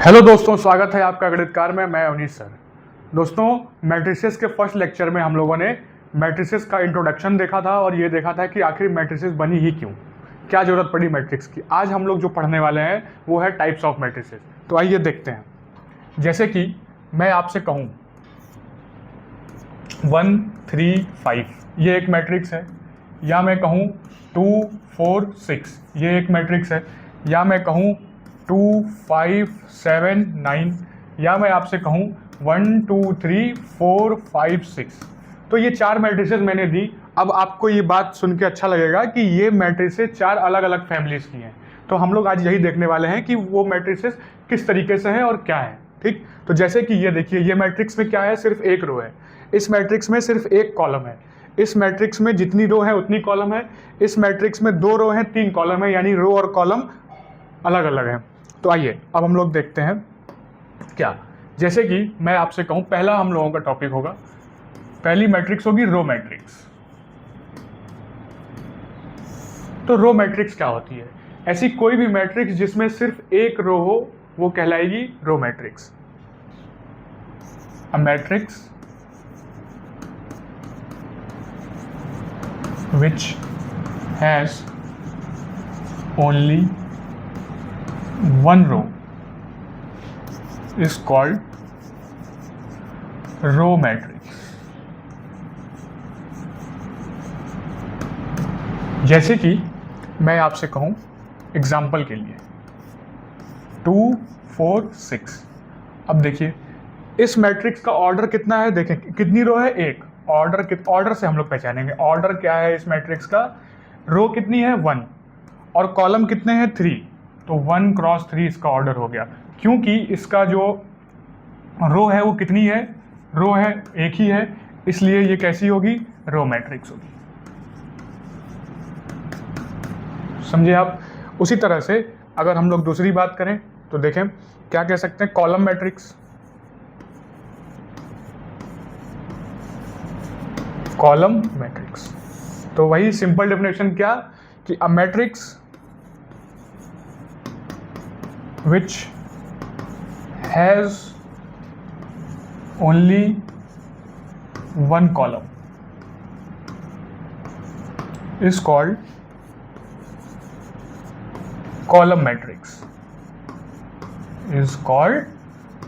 Hello दोस्तों, स्वागत है आपका गणितकार में। मैं अवनीश सर। दोस्तों, मैट्रिसेस के फर्स्ट लेक्चर में हम लोगों ने मैट्रिसेस का इंट्रोडक्शन देखा था और ये देखा था कि आखिर मैट्रिसेस बनी ही क्यों, क्या ज़रूरत पड़ी मैट्रिक्स की। आज हम लोग जो पढ़ने वाले हैं वो है टाइप्स ऑफ मैट्रिसेस। तो आइए देखते हैं। जैसे कि मैं आपसे कहूँ 1 3 5 ये एक मैट्रिक्स है, या मैं कहूँ 2 4 6 ये एक मैट्रिक्स है, या मैं कहूँ 2 5 7 9, या मैं आपसे कहूँ 1 2 3 4 5 6। तो ये चार मैट्रिसेस मैंने दी। अब आपको ये बात सुन के अच्छा लगेगा कि ये मैट्रिसेस चार अलग अलग फैमिलीज की हैं। तो हम लोग आज यही देखने वाले हैं कि वो मैट्रिसेस किस तरीके से हैं और क्या है। ठीक, तो जैसे कि ये देखिए, ये मैट्रिक्स में क्या है, सिर्फ एक रो है। इस मैट्रिक्स में सिर्फ एक कॉलम है। इस मैट्रिक्स में जितनी रो है उतनी कॉलम है। इस मैट्रिक्स में 2 रो हैं 3 कॉलम है, यानी रो और कॉलम अलग अलग हैं। तो आइए अब हम लोग देखते हैं क्या। जैसे कि मैं आपसे कहूं, पहला हम लोगों का टॉपिक होगा, पहली मैट्रिक्स होगी रो मैट्रिक्स। तो रो मैट्रिक्स क्या होती है? ऐसी कोई भी मैट्रिक्स जिसमें सिर्फ एक रो हो वो कहलाएगी row matrix. A matrix which has only one row is called row matrix। जैसे कि मैं आपसे कहूं एग्जाम्पल के लिए 2 4 6। अब देखिए इस मैट्रिक्स का ऑर्डर कितना है, देखें कितनी रो है, एक। ऑर्डर से हम लोग पहचानेंगे ऑर्डर क्या है इस मैट्रिक्स का। रो कितनी है 1 और कॉलम कितने हैं 3, तो 1 क्रॉस 3 इसका ऑर्डर हो गया। क्योंकि इसका जो रो है वो कितनी है, रो है एक ही है, इसलिए ये कैसी होगी, रो मैट्रिक्स होगी। समझे आप? उसी तरह से अगर हम लोग दूसरी बात करें तो देखें क्या कह सकते हैं, कॉलम मैट्रिक्स। कॉलम मैट्रिक्स, तो वही सिंपल डेफिनेशन क्या कि अ matrix which has only one column is called column matrix। is called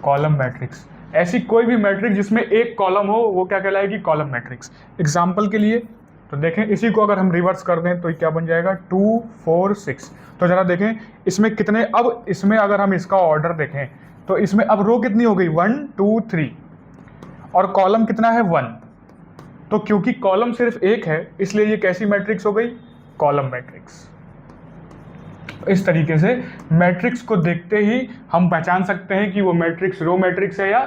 column matrix। ऐसी कोई भी मैट्रिक्स जिसमें एक कॉलम हो वो क्या कहलाएगी, कॉलम मैट्रिक्स। एग्जाम्पल के लिए तो देखें, इसी को अगर हम रिवर्स कर दें तो क्या बन जाएगा, 2 4 6। तो जरा देखें इसमें कितने, अब इसमें अगर हम इसका ऑर्डर देखें तो इसमें अब रो कितनी हो गई, 1 2 3 और कॉलम कितना है 1। तो क्योंकि कॉलम सिर्फ एक है इसलिए ये कैसी मैट्रिक्स हो गई, कॉलम मैट्रिक्स। इस तरीके से मैट्रिक्स को देखते ही हम पहचान सकते हैं कि वो मैट्रिक्स रो मैट्रिक्स है या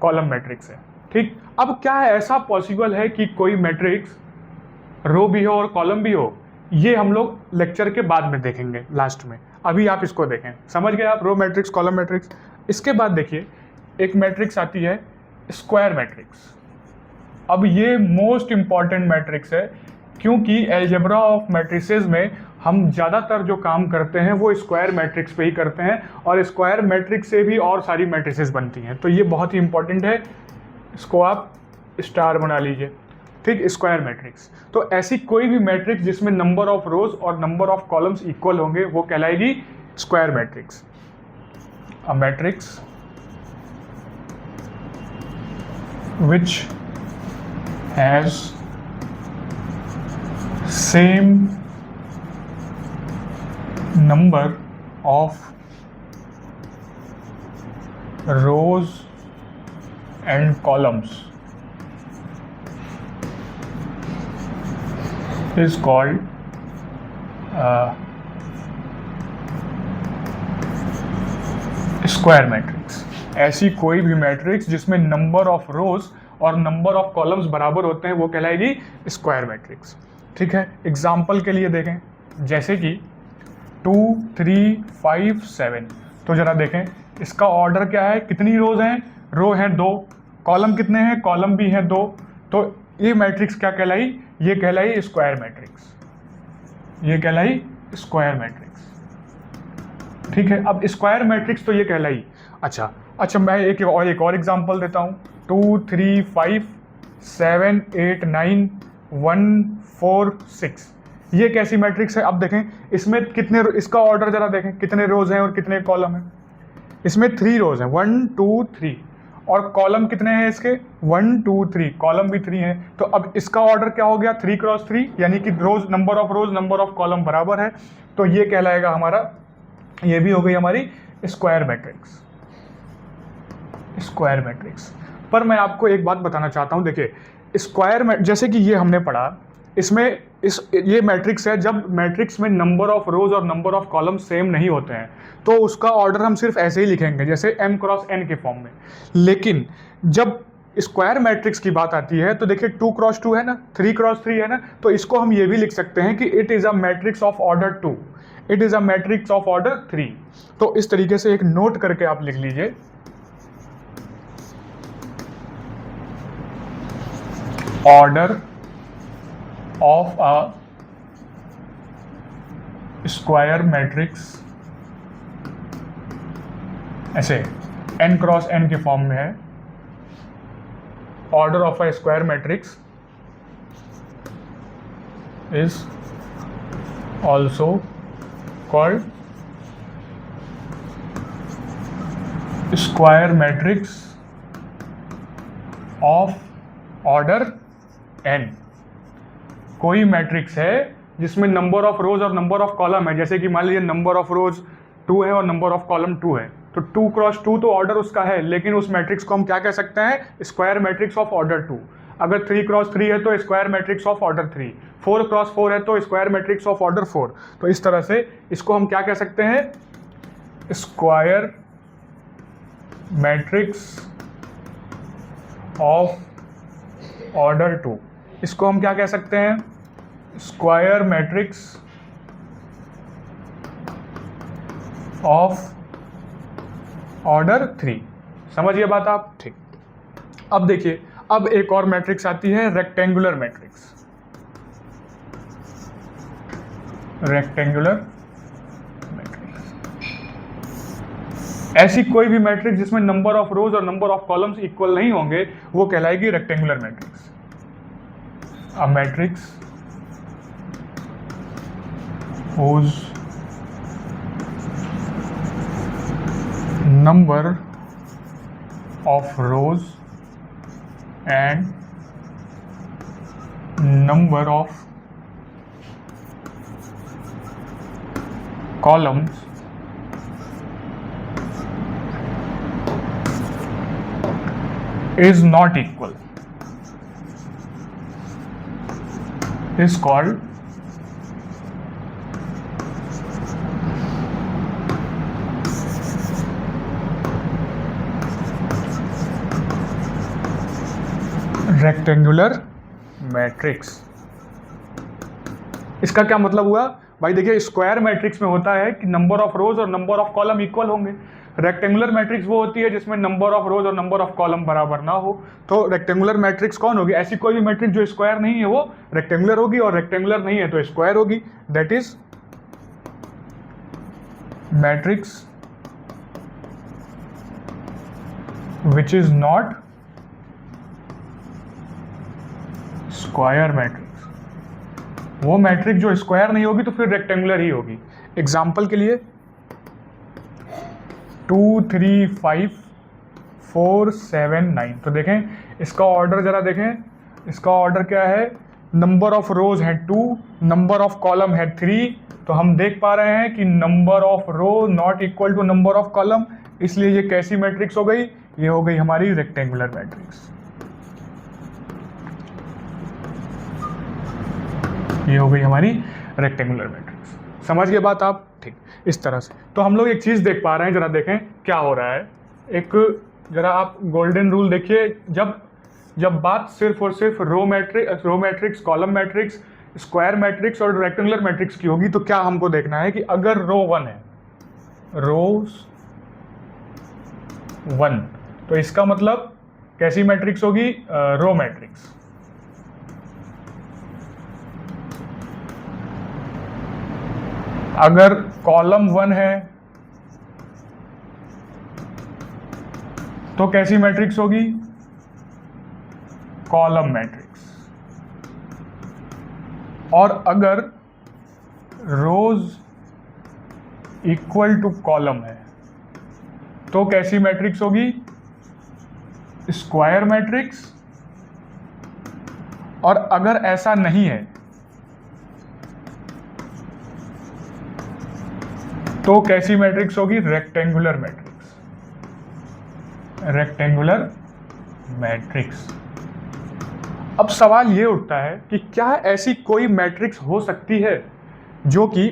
कॉलम मैट्रिक्स है। ठीक, अब क्या है, ऐसा पॉसिबल है कि कोई मैट्रिक्स रो भी हो और कॉलम भी हो? ये हम लोग लेक्चर के बाद में देखेंगे, लास्ट में। अभी आप इसको देखें, समझ गए आप, रो मैट्रिक्स कॉलम मैट्रिक्स। इसके बाद देखिए एक मैट्रिक्स आती है स्क्वायर मैट्रिक्स। अब ये मोस्ट इंपॉर्टेंट मैट्रिक्स है क्योंकि अलजेब्रा ऑफ मैट्रिसेस में हम ज़्यादातर जो काम करते हैं वो स्क्वायर मैट्रिक्स पे ही करते हैं, और स्क्वायर मैट्रिक्स से भी और सारी मैट्रिसेस बनती हैं। तो ये बहुत ही इंपॉर्टेंट है, इसको आप स्टार बना लीजिए। ठीक, स्क्वायर मैट्रिक्स। तो ऐसी कोई भी मैट्रिक्स जिसमें नंबर ऑफ रोज और नंबर ऑफ कॉलम्स इक्वल होंगे वो कहलाएगी square matrix. A matrix which has same number of rows and columns is called square matrix. ऐसी कोई भी मैट्रिक्स जिसमें नंबर ऑफ रोज और नंबर ऑफ कॉलम्स बराबर होते हैं वो कहलाएगी स्क्वायर मैट्रिक्स। ठीक है, एग्जाम्पल के लिए देखें, जैसे कि 2 3 5 7। तो जरा देखें इसका ऑर्डर क्या है, कितनी रोज हैं, रो हैं 2, कॉलम कितने हैं, कॉलम भी हैं 2। तो ये मैट्रिक्स क्या कहलाई, ये कहलाई स्क्वायर मैट्रिक्स। ये कहलाई स्क्वायर मैट्रिक्स। ठीक है, अब स्क्वायर मैट्रिक्स तो ये कहलाई। अच्छा मैं एक और एग्जांपल देता हूँ। 2 3 5 7 8 9 1 4 6, ये कैसी मैट्रिक्स है? अब देखें इसमें कितने, इसका ऑर्डर जरा देखें, कितने रोज हैं और कितने कॉलम हैं। इसमें 3 रोज हैं, 1 2 3, और कॉलम कितने हैं इसके? 1 2 3, कॉलम भी 3 है। तो अब इसका ऑर्डर क्या हो गया? 3 क्रॉस 3, यानी कि रोज नंबर ऑफ कॉलम बराबर है। तो ये कहलाएगा हमारा, ये भी हो गई हमारी स्क्वायर मैट्रिक्स। स्क्वायर मैट्रिक्स पर मैं आपको एक बात बताना चाहता हूं, देखिए स्क्वायर जैसे कि ये हमने पढ़ा, इसमें ये मैट्रिक्स है, जब मैट्रिक्स में नंबर ऑफ रोज और नंबर ऑफ कॉलम सेम नहीं होते हैं तो उसका ऑर्डर हम सिर्फ ऐसे ही लिखेंगे, जैसे m क्रॉस n के फॉर्म में। लेकिन जब स्क्वायर मैट्रिक्स की बात आती है तो देखिए 2 क्रॉस 2 है ना, 3 क्रॉस 3 है ना, तो इसको हम ये भी लिख सकते हैं कि it is a matrix of order 2, it is a matrix of order 3। तो इस तरीके से एक नोट करके आप लिख लीजिए, order of a square matrix, ऐसे n क्रॉस n के फॉर्म में है। Order of a square matrix is also called square matrix of order n। कोई मैट्रिक्स है जिसमें नंबर ऑफ रोज और नंबर ऑफ कॉलम है, जैसे कि मान लीजिए नंबर ऑफ रोज 2 है और नंबर ऑफ कॉलम 2 है, तो 2 क्रॉस 2 तो ऑर्डर उसका है, लेकिन उस मैट्रिक्स को हम क्या कह सकते हैं? Square matrix of order 2। अगर 3 क्रॉस 3 है तो square matrix of order 3, 4 cross 4 है तो स्क्वायर मैट्रिक्स ऑफ ऑर्डर 4। तो इस तरह से इसको हम क्या कह सकते हैं? Square matrix of order 2। इसको हम क्या कह सकते हैं? Square matrix of order 3। समझिए बात आप? ठीक। अब देखिए, अब एक और मैट्रिक्स आती है, रेक्टेंगुलर मैट्रिक्स। रेक्टेंगुलर मैट्रिक्स ऐसी कोई भी मैट्रिक्स जिसमें नंबर ऑफ रोज और नंबर ऑफ कॉलम्स इक्वल नहीं होंगे वो कहलाएगी rectangular matrix. A matrix whose number of rows and number of columns is not equal is called rectangular matrix. इसका क्या मतलब हुआ भाई? देखिए स्क्वायर मैट्रिक्स में होता है कि नंबर ऑफ रोज और नंबर ऑफ कॉलम इक्वल होंगे। रेक्टेंगुलर मैट्रिक्स वो होती है जिसमें नंबर ऑफ रोज और नंबर ऑफ कॉलम बराबर ना हो। तो रेक्टेंगुलर मैट्रिक्स कौन होगी? ऐसी कोई भी मैट्रिक्स जो स्क्वायर नहीं है वो रेक्टेंगुलर होगी, और रेक्टेंगुलर नहीं है तो स्क्वायर होगी। That is matrix which is not square matrix. वो मैट्रिक्स जो स्क्वायर नहीं होगी तो फिर रेक्टेंगुलर ही होगी। एग्जाम्पल के लिए 2 3 5 4 7 9, तो देखें इसका ऑर्डर जरा देखें, इसका ऑर्डर क्या है? नंबर ऑफ रोज है 2, नंबर ऑफ कॉलम है 3, तो हम देख पा रहे हैं कि number of row not equal to number of column, इसलिए ये कैसी मैट्रिक्स हो गई? ये हो गई हमारी रेक्टेंगुलर मैट्रिक्स। ये हो गई हमारी रेक्टेंगुलर मैट्रिक्स। समझ गए बात आप? ठीक। इस तरह से तो हम लोग एक चीज़ देख पा रहे हैं, जरा देखें क्या हो रहा है। एक जरा आप गोल्डन रूल देखिए, जब बात सिर्फ और सिर्फ row matrix, column matrix, square matrix और रेक्टेंगुलर मैट्रिक्स की होगी तो क्या हमको देखना है कि अगर रो 1 है, रोज 1, तो इसका मतलब कैसी मैट्रिक्स होगी? Row matrix. अगर कॉलम 1 है तो कैसी मैट्रिक्स होगी? Column matrix. और अगर रोज इक्वल टू कॉलम है तो कैसी मैट्रिक्स होगी? Square matrix. और अगर ऐसा नहीं है तो कैसी मैट्रिक्स होगी? Rectangular matrix. Rectangular matrix. अब सवाल ये उठता है कि क्या ऐसी कोई मैट्रिक्स हो सकती है जो कि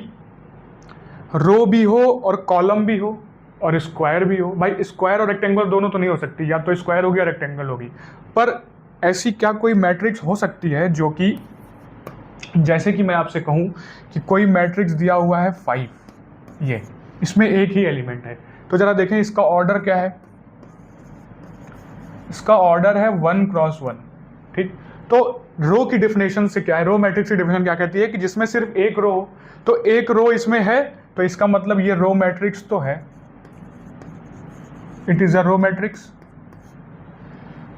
रो भी हो और कॉलम भी हो और स्क्वायर भी हो? भाई स्क्वायर और रेक्टेंगुलर दोनों तो नहीं हो सकती, या तो स्क्वायर होगी या रेक्टेंगल होगी। पर ऐसी क्या कोई मैट्रिक्स हो सकती है जो कि, जैसे कि मैं आपसे कहूं कि कोई मैट्रिक्स दिया हुआ है 5, ये इसमें एक ही एलिमेंट है, तो जरा देखें इसका ऑर्डर क्या है। इसका ऑर्डर है 1 क्रॉस 1। ठीक, तो रो की डेफिनेशन से क्या है, रो मैट्रिक्स की डेफिनेशन क्या कहती है कि जिसमें सिर्फ एक रो हो, तो एक रो इसमें है तो इसका मतलब ये रो मैट्रिक्स तो है, it is a row matrix.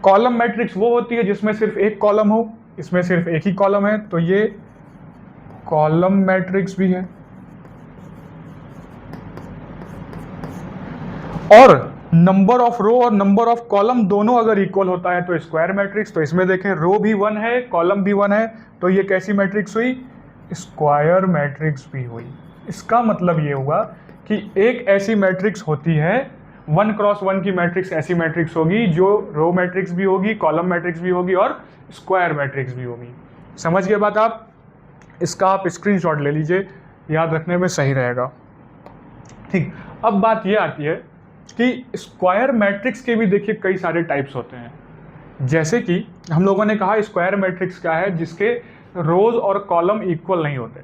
Column matrix वो होती है जिसमें सिर्फ एक कॉलम हो, इसमें सिर्फ एक ही कॉलम है तो ये कॉलम मैट्रिक्स भी है। और नंबर ऑफ रो और नंबर ऑफ कॉलम दोनों अगर इक्वल होता है तो स्क्वायर मैट्रिक्स। तो इसमें देखें रो भी 1 है, कॉलम भी 1 है, तो ये कैसी मैट्रिक्स हुई? स्क्वायर मैट्रिक्स भी हुई। इसका मतलब ये हुआ कि एक ऐसी मैट्रिक्स होती है 1 क्रॉस 1 की मैट्रिक्स ऐसी मैट्रिक्स होगी जो रो मैट्रिक्स भी होगी, कॉलम मैट्रिक्स भी होगी और स्क्वायर मैट्रिक्स भी होगी। समझ गए बात आप? इसका आप स्क्रीनशॉट ले लीजिए, याद रखने में सही रहेगा। ठीक, अब बात ये आती है कि स्क्वायर मैट्रिक्स के भी देखिए कई सारे टाइप्स होते हैं। जैसे कि हम लोगों ने कहा स्क्वायर मैट्रिक्स क्या है? जिसके रोज और कॉलम इक्वल नहीं होते।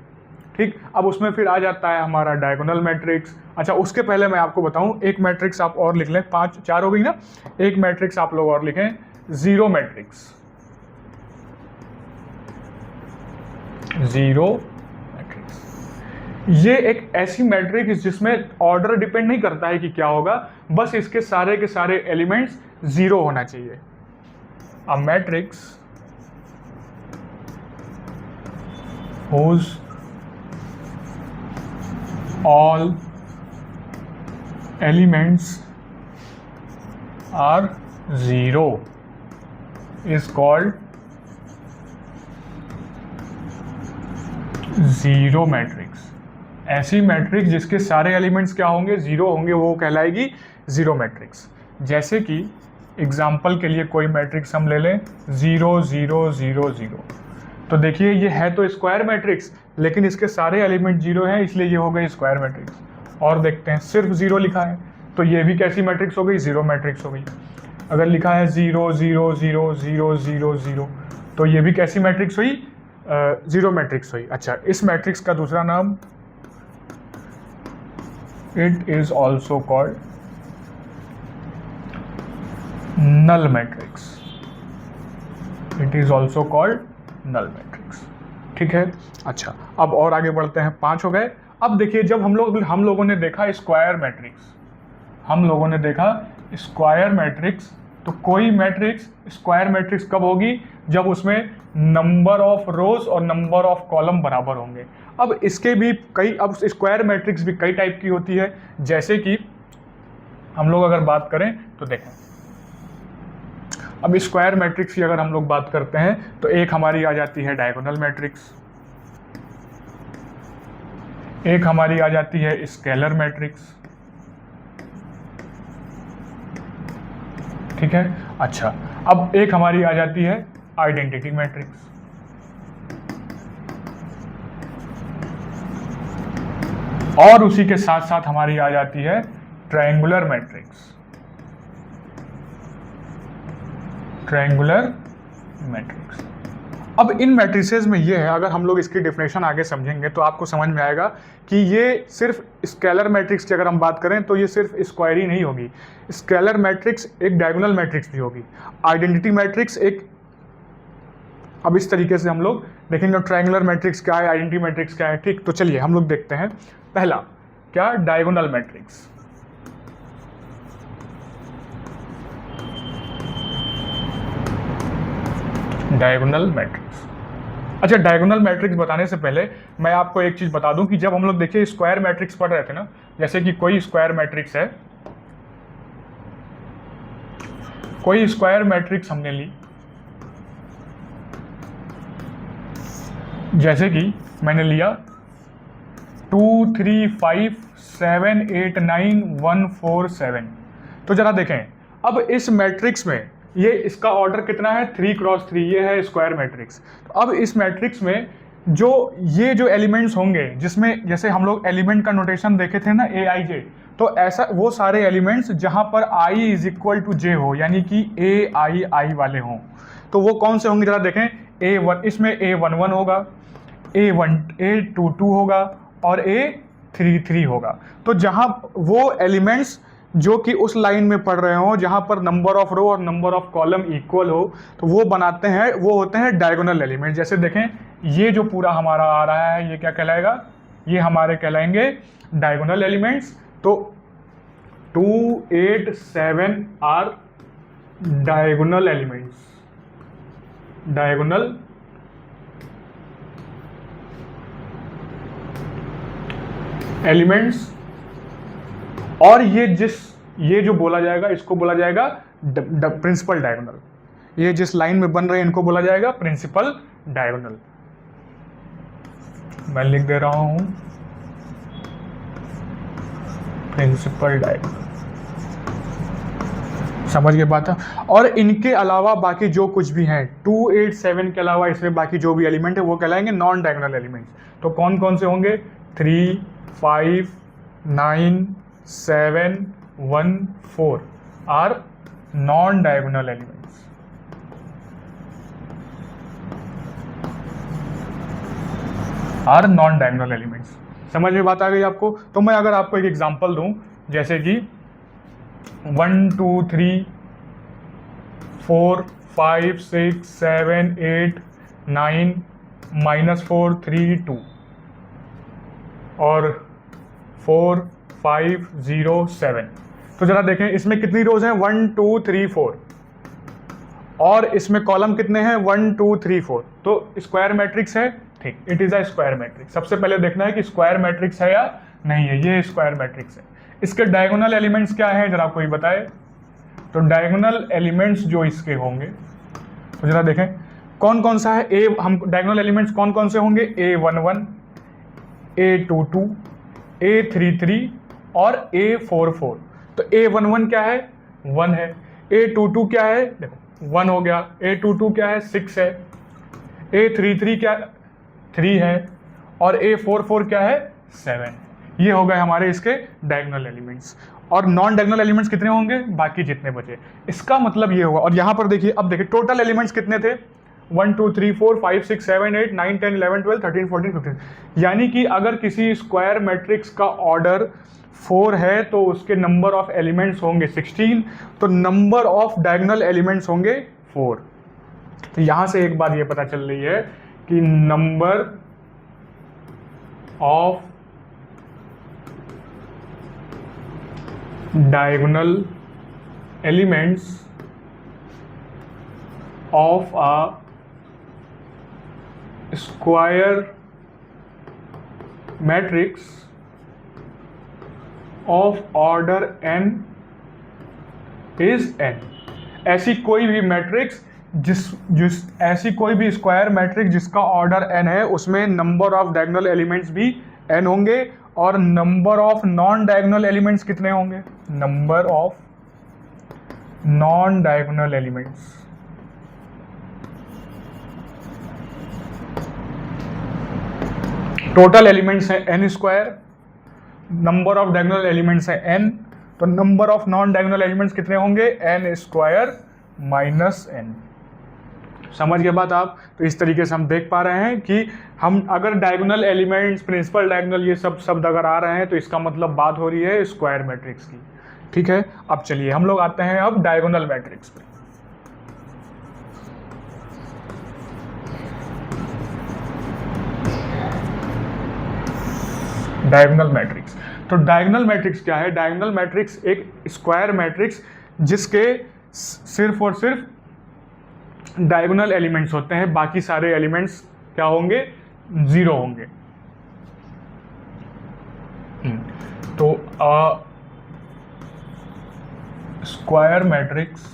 ठीक, अब उसमें फिर आ जाता है हमारा डायगोनल मैट्रिक्स। अच्छा, उसके पहले मैं आपको बताऊं, एक मैट्रिक्स आप और लिख लें, 4 हो गई ना, एक मैट्रिक्स आप लोग और लिखें, जीरो मैट्रिक्स। जीरो मैट्रिक्स ये एक ऐसी मैट्रिक्स जिसमें ऑर्डर डिपेंड नहीं करता है कि क्या होगा, बस इसके सारे के सारे एलिमेंट्स जीरो होना चाहिए। अ matrix whose all elements are zero is called zero matrix. ऐसी मैट्रिक्स जिसके सारे एलिमेंट्स क्या होंगे? जीरो होंगे, वो कहलाएगी जीरो मैट्रिक्स। जैसे कि एग्जाम्पल के लिए कोई मैट्रिक्स हम ले लें 0 0 0 0, तो देखिए ये है तो स्क्वायर मैट्रिक्स, लेकिन इसके सारे एलिमेंट जीरो हैं, इसलिए ये हो गई स्क्वायर मैट्रिक्स। और देखते हैं सिर्फ जीरो लिखा है तो ये भी कैसी मैट्रिक्स हो गई? जीरो मैट्रिक्स हो गई। अगर लिखा है 0 0 0 0 0 0, तो ये भी कैसी मैट्रिक्स हुई? जीरो मैट्रिक्स हुई। अच्छा, इस मैट्रिक्स का दूसरा नाम, it is also called null matrix. It is also called null matrix. ठीक है, अच्छा अब और आगे बढ़ते हैं, 5 हो गए। अब देखिए जब हम लोगों ने देखा स्क्वायर मैट्रिक्स, हम लोगों ने देखा स्क्वायर मैट्रिक्स, तो कोई मैट्रिक्स स्क्वायर मैट्रिक्स कब होगी? जब उसमें नंबर ऑफ रोज और नंबर ऑफ कॉलम बराबर होंगे। अब इसके भी अब स्क्वायर मैट्रिक्स भी कई टाइप की होती है। जैसे कि हम लोग अगर बात करें तो देखें, अब स्क्वायर मैट्रिक्स की अगर हम लोग बात करते हैं तो एक हमारी आ जाती है डायगोनल मैट्रिक्स, एक हमारी आ जाती है स्केलर मैट्रिक्स। ठीक है, अच्छा अब एक हमारी आ जाती है आइडेंटिटी मैट्रिक्स। और उसी के साथ साथ हमारी आ जाती है ट्रायंगुलर मैट्रिक्स। Triangular matrix. अब इन मैट्रिसेस में ये है, अगर हम लोग इसकी डेफिनेशन आगे समझेंगे तो आपको समझ में आएगा कि ये सिर्फ स्केलर मैट्रिक्स की अगर हम बात करें तो ये सिर्फ स्क्वायर ही नहीं होगी। स्केलर मैट्रिक्स एक डायगोनल मैट्रिक्स भी होगी, आइडेंटिटी मैट्रिक्स एक। अब इस तरीके से हम लोग देखेंगे ट्रायंगुलर मैट्रिक्स क्या है, आइडेंटिटी मैट्रिक्स क्या है। ठीक, तो चलिए हम लोग देखते हैं। पहला क्या? Diagonal matrix. Diagonal matrix. अच्छा, डायगोनल मैट्रिक्स बताने से पहले मैं आपको एक चीज़ बता दूं कि जब हम लोग देखिए स्क्वायर मैट्रिक्स पढ़ रहे थे ना, जैसे कि कोई स्क्वायर मैट्रिक्स है, कोई स्क्वायर मैट्रिक्स हमने ली, जैसे कि मैंने लिया 2 3 5 7 8 9 1 4 7। तो जरा देखें अब इस मैट्रिक्स में ये इसका ऑर्डर कितना है, 3x3, ये है स्क्वायर मैट्रिक्स। तो अब इस मैट्रिक्स में जो ये जो एलिमेंट्स होंगे, जिसमें जैसे हम लोग एलिमेंट का नोटेशन देखे थे ना, ए आई जे, तो ऐसा वो सारे एलिमेंट्स जहां पर i इज इक्वल टू जे हो, यानी कि ए आई वाले हों, तो वो कौन से होंगे जरा देखें। A1, इसमें A11 होगा, A22 होगा और A33 होगा। तो जहां वो एलिमेंट्स जो कि उस लाइन में पढ़ रहे हो जहां पर नंबर ऑफ रो और नंबर ऑफ कॉलम इक्वल हो, तो वो बनाते हैं, वो होते हैं डायगोनल एलिमेंट। जैसे देखें ये जो पूरा हमारा आ रहा है, ये क्या कहलाएगा, ये हमारे कहलाएंगे डायगोनल एलिमेंट्स। तो 2 8 7 are diagonal elements, diagonal elements. और ये जो बोला जाएगा, इसको बोला जाएगा प्रिंसिपल डायगोनल। ये जिस लाइन में बन रहे हैं इनको बोला जाएगा प्रिंसिपल डायगोनल। मैं लिख दे रहा हूं प्रिंसिपल डायगोनल, समझ गए बात है। और इनके अलावा बाकी जो कुछ भी हैं, 2 8 7 के अलावा इसमें बाकी जो भी एलिमेंट है वो कहलाएंगे नॉन डायगोनल एलिमेंट्स। तो कौन कौन से होंगे, 3 5 9 7 1 4 are non diagonal elements. Are non diagonal elements. समझ में बात आ गई आपको। तो मैं अगर आपको एक एग्जांपल दूं, जैसे कि 1 2 3 4 5 6 7 8 9 -4 3 2 और 4 5 0 7। तो जरा देखें इसमें कितनी रोज हैं, 1 2 3 4, और इसमें कॉलम कितने हैं, 1 2 3 4। तो स्क्वायर मैट्रिक्स है, ठीक, it is a square matrix. सबसे पहले देखना है कि स्क्वायर मैट्रिक्स है या नहीं है। ये स्क्वायर मैट्रिक्स है। इसके डायगोनल एलिमेंट्स क्या हैं, जरा कोई बताए। तो डायगोनल एलिमेंट्स जो इसके होंगे, तो जरा देखें कौन कौन सा है। ए हम डायगोनल एलिमेंट्स कौन कौन से होंगे, A11 A22 A33 और A44। तो A11 क्या है, 1 है। A22 क्या है, देखो 1 हो गया। A22 क्या है, 6 है। A33 क्या, 3 है। और A44 क्या है, 7। ये हो गए हमारे इसके डायगोनल एलिमेंट्स। और नॉन डायगोनल एलिमेंट्स कितने होंगे, बाकी जितने बचे। इसका मतलब ये होगा। और यहां पर देखिए, अब देखिए टोटल एलिमेंट्स कितने थे, 1 2 3 4 5 6 7 8 9 10 11 12 13 14 15। यानी कि अगर किसी स्क्वायर मैट्रिक्स का ऑर्डर 4 है तो उसके नंबर ऑफ एलिमेंट्स होंगे 16, तो नंबर ऑफ डायगोनल एलिमेंट्स होंगे 4। तो यहां से एक बात ये पता चल रही है कि number of diagonal elements of a square matrix of order n is n। ऐसी कोई भी मैट्रिक्स ऐसी कोई भी स्क्वायर मैट्रिक्स जिसका ऑर्डर n है, उसमें नंबर ऑफ डायगोनल एलिमेंट्स भी n होंगे। और number of non diagonal elements कितने होंगे, number of non diagonal elements total elements है n square, number of diagonal elements है n, तो number of non diagonal elements कितने होंगे, n स्क्वायर माइनस n। समझ गए बात आप। तो इस तरीके से हम देख पा रहे हैं कि हम अगर डायगोनल एलिमेंट्स, प्रिंसिपल डायगोनल, ये सब शब्द अगर आ रहे हैं तो इसका मतलब बात हो रही है स्क्वायर मैट्रिक्स की। ठीक है, अब चलिए हम लोग आते हैं अब डायगोनल मैट्रिक्स पे। Diagonal matrix. तो डायगोनल मैट्रिक्स क्या है, डायगोनल मैट्रिक्स एक स्क्वायर मैट्रिक्स जिसके सिर्फ और सिर्फ डायगोनल एलिमेंट्स होते हैं, बाकी सारे एलिमेंट्स क्या होंगे, 0 होंगे। तो square matrix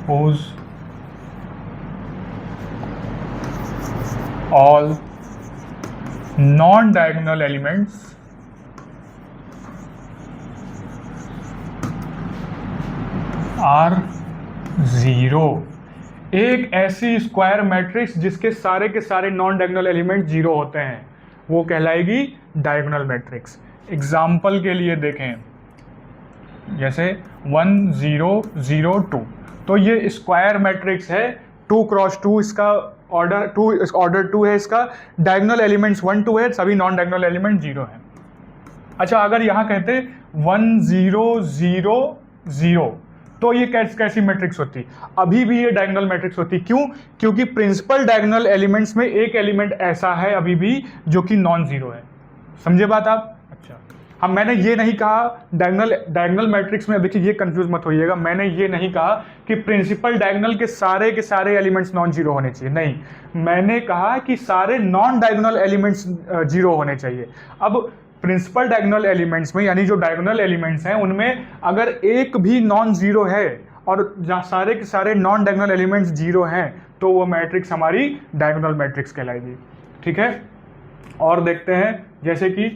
whose all non-diagonal elements are 0। एक ऐसी स्क्वायर मैट्रिक्स जिसके सारे के सारे नॉन डायगोनल एलिमेंट 0 होते हैं वो कहलाएगी डायगोनल मैट्रिक्स। एग्जाम्पल के लिए देखें, जैसे 1 0 0 2, तो ये स्क्वायर मैट्रिक्स है 2 क्रॉस 2, इसका ऑर्डर 2 है, इसका डायगोनल एलिमेंट्स 1 2 है, सभी नॉन डायगोनल एलिमेंट 0 है। अच्छा, अगर यहाँ कहते 1 0 0 0, तो ये कैसी मैट्रिक्स होती, अभी भी ये डायगोनल मैट्रिक्स होती। क्यों? क्योंकि प्रिंसिपल डायगोनल एलिमेंट्स में एक एलिमेंट ऐसा है अभी भी जो कि नॉन जीरो है। समझे बात आप? अच्छा, हम मैंने ये नहीं कहा डायगोनल मैट्रिक्स में, देखिए ये कंफ्यूज मत होइएगा, मैंने ये नहीं कहा कि प्रिंसिपल डायगोनल के सारे एलिमेंट्स नॉन जीरो होने चाहिए, नहीं, मैंने कहा कि सारे नॉन डायगोनल एलिमेंट्स जीरो होने चाहिए। अब प्रिंसिपल डायगोनल एलिमेंट्स में, यानी जो डायगोनल एलिमेंट्स हैं उनमें अगर एक भी नॉन जीरो है और जहाँ सारे के सारे नॉन डायगोनल एलिमेंट्स जीरो हैं तो वो मैट्रिक्स हमारी डायगोनल मैट्रिक्स कहलाएगी। ठीक है, और देखते हैं जैसे कि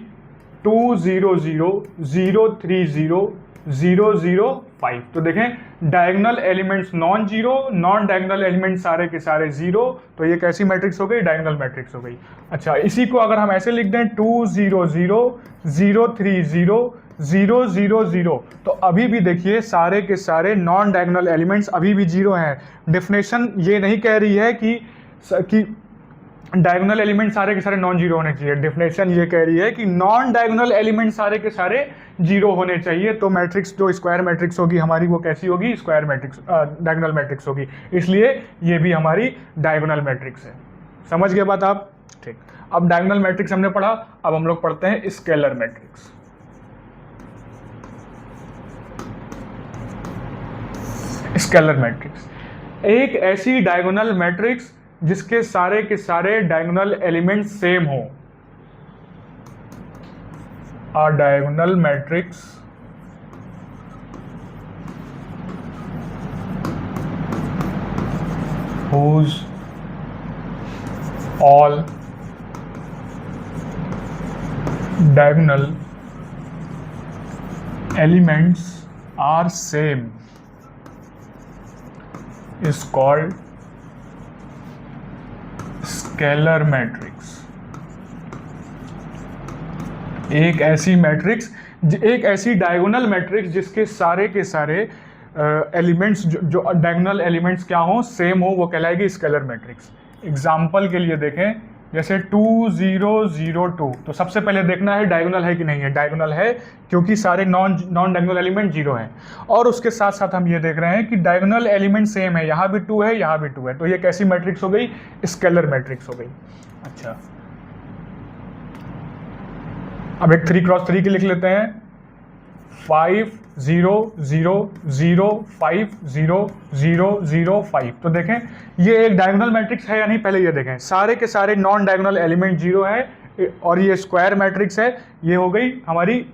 2 0 0 0 3 0 0 0 5, तो देखें diagonal elements non zero, non diagonal elements सारे के सारे जीरो, तो ये कैसी मैट्रिक्स हो गई? डायगोनल मैट्रिक्स हो गई। अच्छा, इसी को अगर हम ऐसे लिख दें 2 0 0 0 3 0 0 0 0, तो अभी भी देखिए सारे के सारे नॉन डायगोनल एलिमेंट्स अभी भी जीरो हैं। डेफिनेशन ये नहीं कह रही है कि डायगोनल एलिमेंट सारे के सारे नॉन जीरो होने चाहिए, डेफिनेशन ये कह रही है कि नॉन डायगोनल एलिमेंट सारे के सारे जीरो होने चाहिए। तो मैट्रिक्स जो स्क्वायर मैट्रिक्स होगी हमारी वो कैसी होगी? स्क्वायर मैट्रिक्स, डायगोनल मैट्रिक्स होगी, इसलिए ये भी हमारी डायगोनल मैट्रिक्स है। समझ गए बात आप? ठीक, अब डायगोनल मैट्रिक्स हमने पढ़ा, अब हम लोग पढ़ते हैं स्केलर मैट्रिक्स। स्केलर मैट्रिक्स एक ऐसी डायगोनल मैट्रिक्स जिसके सारे के सारे डायगोनल एलिमेंट सेम हो। A diagonal matrix whose all diagonal elements are same is called scalar matrix. एक ऐसी डायगोनल मैट्रिक्स जिसके सारे के सारे एलिमेंट्स जो डायगोनल एलिमेंट्स क्या हो, सेम हो, वो कहलाएगी स्केलर मैट्रिक्स। एग्जाम्पल के लिए देखें, जैसे 2 0 0 2, तो सबसे पहले देखना है डायगोनल है कि नहीं है। डायगोनल है क्योंकि सारे नॉन डायगोनल एलिमेंट जीरो हैं, और उसके साथ साथ हम ये देख रहे हैं कि डायगोनल एलिमेंट सेम है, यहाँ भी 2 है, यहाँ भी 2 है, तो ये कैसी मैट्रिक्स हो गई? स्केलर मैट्रिक्स हो गई। अच्छा, अब एक 3 क्रॉस 3 की लिख लेते हैं, 5 0 0 0 5 0 0 0 5, तो देखें ये एक डायगोनल मैट्रिक्स है या नहीं? पहले ये देखें, सारे के सारे नॉन डायगोनल एलिमेंट जीरो है और ये स्क्वायर मैट्रिक्स है, ये हो गई हमारी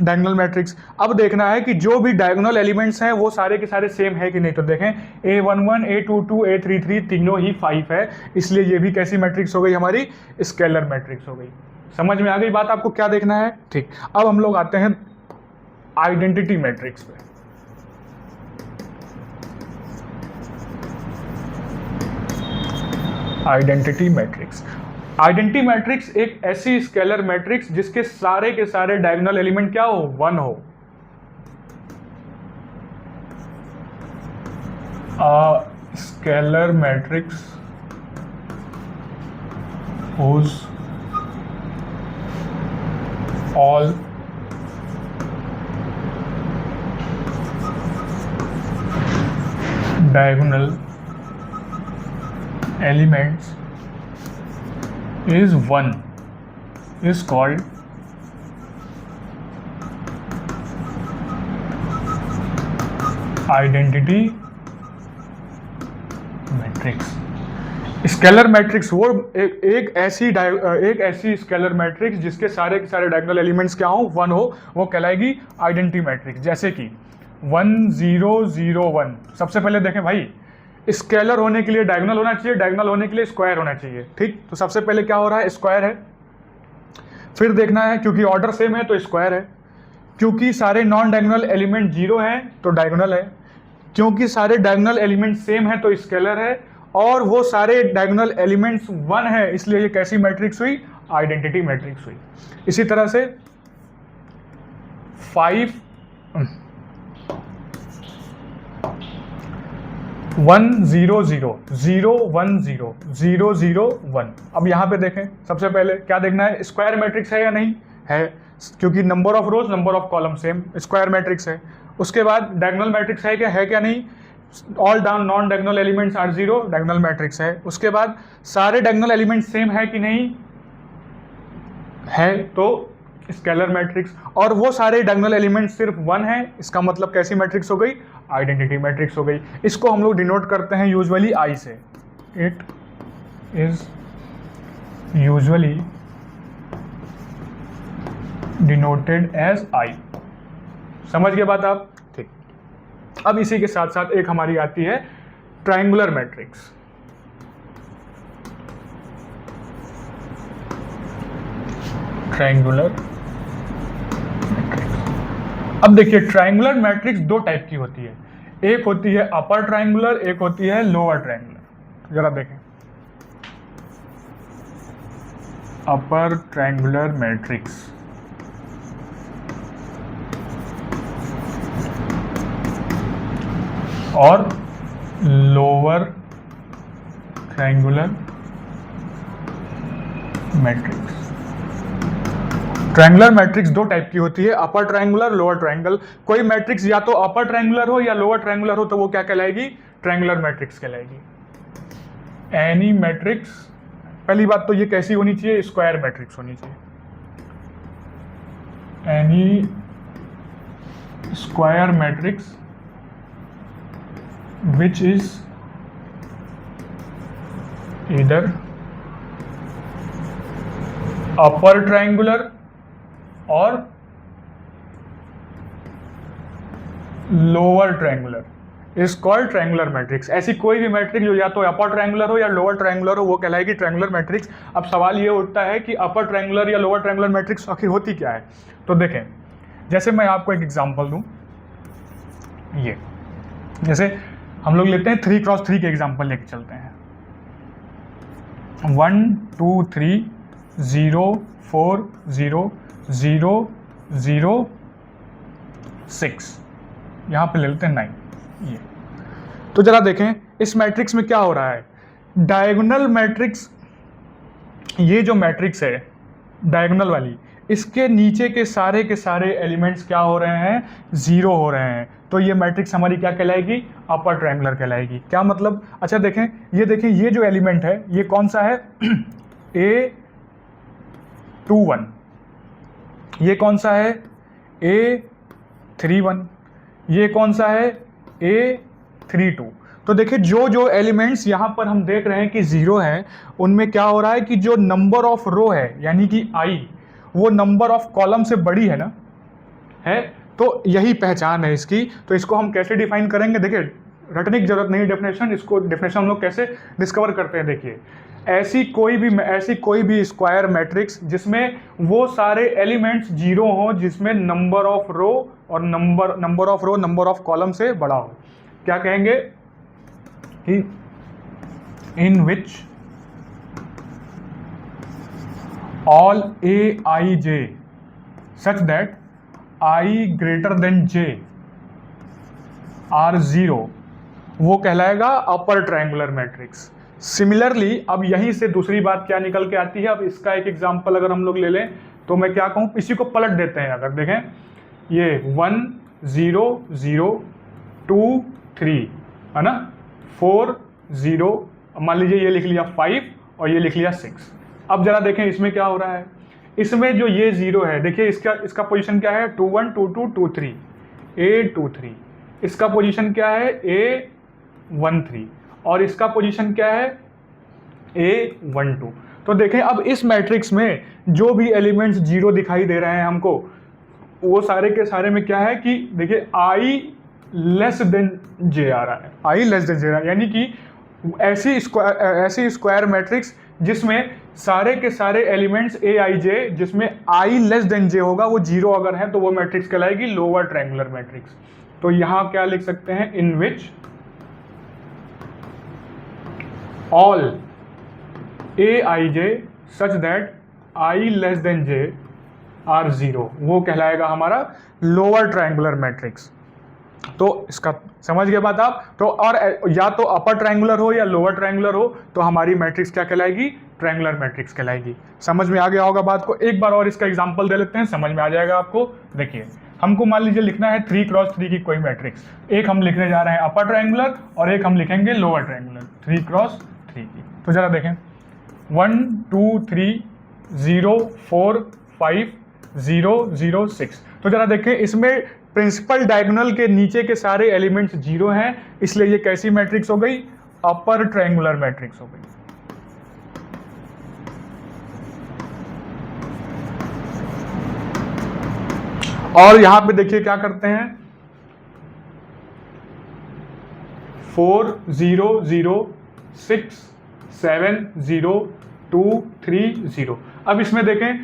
डायगोनल मैट्रिक्स। अब देखना है कि जो भी डायगोनल एलिमेंट्स हैं वो सारे के सारे सेम है कि नहीं, तो देखें A11 A22 A33 तीनों ही 5 है, इसलिए ये भी कैसी मैट्रिक्स हो गई? हमारी स्केलर मैट्रिक्स हो गई। समझ में आ गई बात? आपको क्या देखना है? ठीक, अब हम लोग आते हैं आइडेंटिटी मैट्रिक्स पे। आइडेंटिटी मैट्रिक्स एक ऐसी स्केलर मैट्रिक्स जिसके सारे के सारे डायगोनल एलिमेंट क्या हो? 1 हो। Scalar matrix whose all diagonal elements is 1 is called identity matrix. Scalar matrix वो एक ऐसी स्केलर मैट्रिक्स जिसके सारे के सारे डायगोनल एलिमेंट्स क्या हो, 1 हो, वो कहलाएगी आइडेंटिटी मैट्रिक्स। जैसे कि 1 0 0 1। सबसे पहले देखें भाई, स्केलर होने के लिए डायगोनल होना चाहिए, डायगोनल होने के लिए स्क्वायर होना चाहिए, ठीक। तो सबसे पहले क्या हो रहा है, स्क्वायर है। फिर देखना है क्योंकि ऑर्डर सेम है तो स्क्वायर है, क्योंकि सारे नॉन डायगोनल एलिमेंट 0 हैं तो डायगोनल है, क्योंकि सारे डायगोनल एलिमेंट सेम है तो स्केलर है, और वो सारे डायगोनल एलिमेंट्स 1 है, इसलिए ये कैसी मैट्रिक्स हुई, आइडेंटिटी मैट्रिक्स हुई। इसी तरह से 5 1 0 0 0 1 0 0 0 1। अब यहाँ पे देखें, सबसे पहले क्या देखना है, स्क्वायर मैट्रिक्स है या नहीं है, क्योंकि number of rows number of column same, square matrix है। उसके बाद डायगोनल मैट्रिक्स है क्या नहीं, all down non diagonal elements are 0, diagonal matrix है। उसके बाद सारे डायगोनल एलिमेंट सेम है कि नहीं है, तो स्केलर मैट्रिक्स, और वो सारे डायगोनल एलिमेंट सिर्फ 1 है, इसका मतलब कैसी मैट्रिक्स हो गई, आइडेंटिटी मैट्रिक्स हो गई। इसको हम लोग डिनोट करते हैं यूजुअली आई से। It is usually denoted as I. समझ गए बात आप, ठीक। अब इसी के साथ साथ एक हमारी आती है ट्रायंगुलर मैट्रिक्स। Triangular matrix. अब देखिए, ट्रायंगुलर मैट्रिक्स दो टाइप की होती है, एक होती है अपर ट्रायंगुलर, एक होती है लोअर ट्रायंगुलर। जरा देखें, अपर ट्रायंगुलर मैट्रिक्स और lower triangular matrix. Triangular matrix दो टाइप की होती है, अपर ट्रायंगुलर, लोअर ट्रायंगल। कोई मैट्रिक्स या तो अपर ट्रायंगुलर हो या लोअर ट्रायंगुलर हो तो वो क्या कहलाएगी, ट्रायंगुलर मैट्रिक्स कहलाएगी। एनी मैट्रिक्स, पहली बात तो ये कैसी होनी चाहिए, स्क्वायर मैट्रिक्स होनी चाहिए। N E square matrix which is either upper triangular or lower triangular is called triangular matrix। ऐसी कोई भी मैट्रिक्स जो या तो अपर ट्रायंगुलर हो या लोअर ट्रायंगुलर हो वो कहलाएगी ट्रायंगुलर मैट्रिक्स। अब सवाल ये उठता है कि अपर ट्रायंगुलर या लोअर ट्रायंगुलर मैट्रिक्स आखिर होती क्या है। तो देखें, जैसे मैं आपको एक एग्जांपल दूं, ये जैसे हम लोग लेते हैं 3x3 के एग्जाम्पल लेके चलते हैं। 1 2 3 0 4 0 0 0 6, यहाँ पे ले लेते हैं 9। ये तो जरा देखें इस मैट्रिक्स में क्या हो रहा है, डायगोनल मैट्रिक्स, ये जो मैट्रिक्स है डायगोनल वाली, इसके नीचे के सारे एलिमेंट्स क्या हो रहे हैं, 0 हो रहे हैं। तो ये मैट्रिक्स हमारी क्या कहलाएगी, अपर ट्रायंगुलर कहलाएगी। क्या मतलब, अच्छा देखें, ये जो एलिमेंट है ये कौन सा है, A21, ये कौन सा है, A31, ये कौन सा है, A32। तो देखिए जो एलिमेंट्स यहाँ पर हम देख रहे हैं कि 0 है, उनमें क्या हो रहा है कि जो नंबर ऑफ रो है यानी कि I, वो नंबर ऑफ कॉलम से बड़ी है ना, है, तो यही पहचान है इसकी। तो इसको हम कैसे डिफाइन करेंगे, देखिए रटने की जरूरत नहीं डेफिनेशन, इसको डेफिनेशन हम लोग कैसे डिस्कवर करते हैं। देखिए, ऐसी कोई भी स्क्वायर मैट्रिक्स जिसमें वो सारे एलिमेंट्स 0 हो, जिसमें नंबर ऑफ रो और नंबर ऑफ कॉलम से बड़ा हो, क्या कहेंगे कि इन विच all Aij such that I greater than j are 0, वो कहलाएगा अपर ट्रायंगुलर मैट्रिक्स। सिमिलरली अब यहीं से दूसरी बात क्या निकल के आती है, अब इसका एक एग्जांपल अगर हम लोग ले लें तो मैं क्या कहूँ, इसी को पलट देते हैं। अगर देखें ये 1 0 0 2 3 है ना, 4 0, मान लीजिए ये लिख लिया 5 और ये लिख लिया 6। अब जरा देखें इसमें क्या हो रहा है, इसमें जो ये 0 है, देखिए इसका पोजीशन क्या है, 2 1 2 2 2 3, A 2 3। इसका पोजीशन क्या है, A 1 3। और इसका पोजीशन क्या है A12। तो देखें अब इस मैट्रिक्स में जो भी एलिमेंट्स 0 दिखाई दे रहे हैं हमको, वो सारे के सारे में क्या है कि देखिए I लेस देन J आ रहा है, I लेस देन J आ रहा है, यानी कि ऐसी स्क्वायर मैट्रिक्स जिसमें सारे के सारे एलिमेंट्स Aij जिसमें I लेस देन J होगा, वो 0 अगर है तो वो मैट्रिक्स कहलाएगी लोअर ट्रायंगुलर मैट्रिक्स। तो यहां क्या लिख सकते हैं, in which all Aij such that I less than J are 0, वो कहलाएगा हमारा लोअर ट्रायंगुलर मैट्रिक्स। तो इसका समझ गए बात आप। तो और या तो अपर ट्रायंगुलर हो या लोअर ट्रायंगुलर हो तो हमारी मैट्रिक्स क्या कहलाएगी, ट्रायंगुलर मैट्रिक्स कहलाएगी। समझ में आ गया होगा बात को। एक बार और इसका एग्जांपल दे लेते हैं, समझ में आ जाएगा आपको। देखिए हमको मान लीजिए लिखना है 3x3 की कोई मैट्रिक्स, एक हम लिखने जा रहे हैं अपर ट्रायंगुलर और एक हम लिखेंगे लोअर ट्रायंगुलर 3x3 की। तो जरा देखें 1 2 3 0 4 5 0 0 6। तो जरा देखें इसमें प्रिंसिपल डायगोनल के नीचे के सारे एलिमेंट्स 0 हैं, इसलिए ये कैसी मैट्रिक्स हो गई, अपर ट्रायंगुलर मैट्रिक्स हो गई। और यहां पे देखिए क्या करते हैं 4 0 0 6 7 0 2 3 0। अब इसमें देखें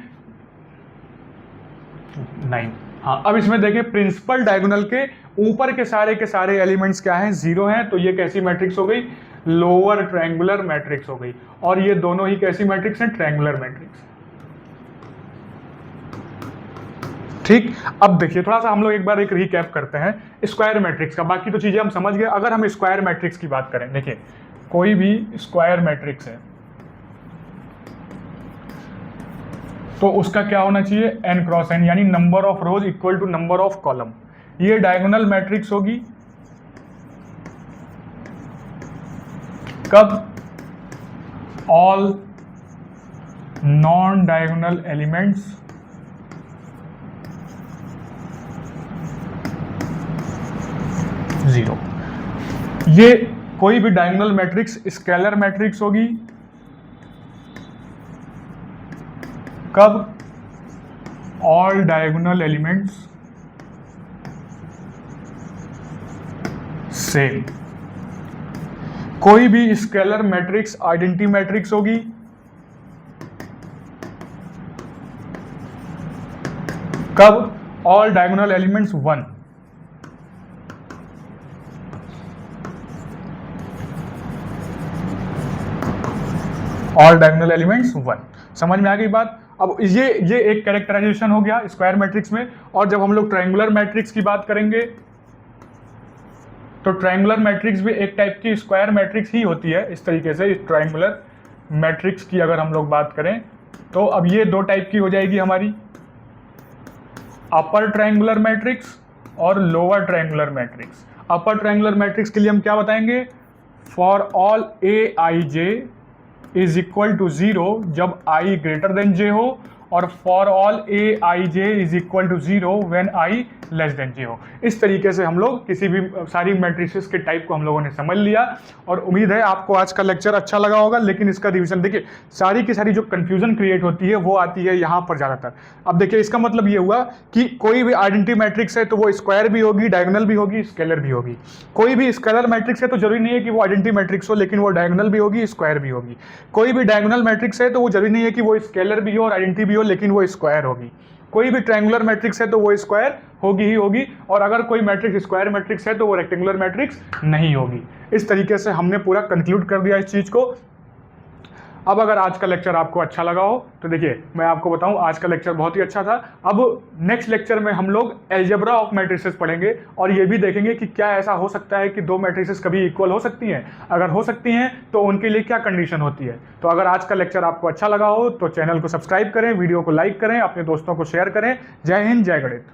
9। हाँ अब इसमें देखें प्रिंसिपल डायगोनल के ऊपर के सारे एलिमेंट्स क्या हैं, 0 हैं, तो ये कैसी मैट्रिक्स हो गई, लोअर ट्रायंगुलर मैट्रिक्स हो गई। और ये दोनों ही कैसी मैट्रिक्स हैं, ट्रायंगुलर मैट्रिक्स। ठीक, अब देखिए थोड़ा सा हम लोग एक बार एक रिकैप करते हैं स्क्वायर मैट्रिक्स का। बाकी तो चीजें हम समझ गए। अगर हम स्क्वायर मैट्रिक्स की बात करें, देखिए कोई भी स्क्वायर मैट्रिक्स है तो उसका क्या होना चाहिए, n क्रॉस n, यानी number of rows equal to number of column. ये डायगोनल मैट्रिक्स होगी कब, all non diagonal elements zero. ये कोई भी डायगोनल मैट्रिक्स स्केलर मैट्रिक्स होगी कब, ऑल डायगोनल एलिमेंट्स सेम। कोई भी स्केलर मैट्रिक्स आइडेंटिटी मैट्रिक्स होगी कब, all diagonal elements 1। All diagonal elements 1। समझ में आ गई बात। अब ये एक कैरेक्टराइजेशन हो गया स्क्वायर मैट्रिक्स में। और जब हम लोग ट्रायंगुलर मैट्रिक्स की बात करेंगे तो ट्रायंगुलर मैट्रिक्स भी एक टाइप की स्क्वायर मैट्रिक्स ही होती है। इस तरीके से ट्रायंगुलर मैट्रिक्स की अगर हम लोग बात करें तो अब ये दो टाइप की हो जाएगी हमारी, अपर ट्रायंगुलर मैट्रिक्स और lower triangular matrix. Upper triangular matrix के लिए हम क्या बताएंगे, for all Aij is equal to 0 जब I ग्रेटर देन J हो, और for all Aij is equal to 0 when I less than J हो। इस तरीके से हम लोग किसी भी सारी मैट्रिसेस के टाइप को हम लोगों ने समझ लिया। और उम्मीद है आपको आज का लेक्चर अच्छा लगा होगा। लेकिन इसका रिवीजन देखिए, सारी की सारी जो कंफ्यूजन क्रिएट होती है वो आती है यहाँ पर ज़्यादातर। अब देखिए इसका मतलब ये हुआ कि कोई भी आइडेंटिटी मैट्रिक्स है तो वो स्क्वायर भी होगी, डायगोनल भी होगी, स्केलर भी होगी। कोई भी स्केलर मैट्रिक्स है तो जरूरी नहीं है कि वो आइडेंटिटी मैट्रिक्स हो, लेकिन वो डायगोनल भी होगी, स्क्वायर भी होगी। कोई भी डायगोनल मैट्रिक्स है तो वो जरूरी नहीं है कि वो स्केलर भी हो और आइडेंटिटी भी हो, लेकिन वो स्क्वायर होगी। कोई भी ट्रायंगुलर मैट्रिक्स है तो वो स्क्वायर होगी ही होगी, और अगर कोई मैट्रिक्स स्क्वायर मैट्रिक्स है तो वो रेक्टेंगुलर मैट्रिक्स नहीं होगी। इस तरीके से हमने पूरा कंक्लूड कर दिया इस चीज को। अब अगर आज का लेक्चर आपको अच्छा लगा हो तो देखिए मैं आपको बताऊं आज का लेक्चर बहुत ही अच्छा था। अब नेक्स्ट लेक्चर में हम लोग अलजेब्रा ऑफ मैट्रिसेस पढ़ेंगे और ये भी देखेंगे कि क्या ऐसा हो सकता है कि दो मैट्रिसेस कभी इक्वल हो सकती हैं। अगर हो सकती हैं तो उनके लिए क्या कंडीशन होती है। तो अगर आज का लेक्चर आपको अच्छा लगा हो तो चैनल को सब्सक्राइब करें, वीडियो को लाइक करें, अपने दोस्तों को शेयर करें। जय हिंद, जय गणित।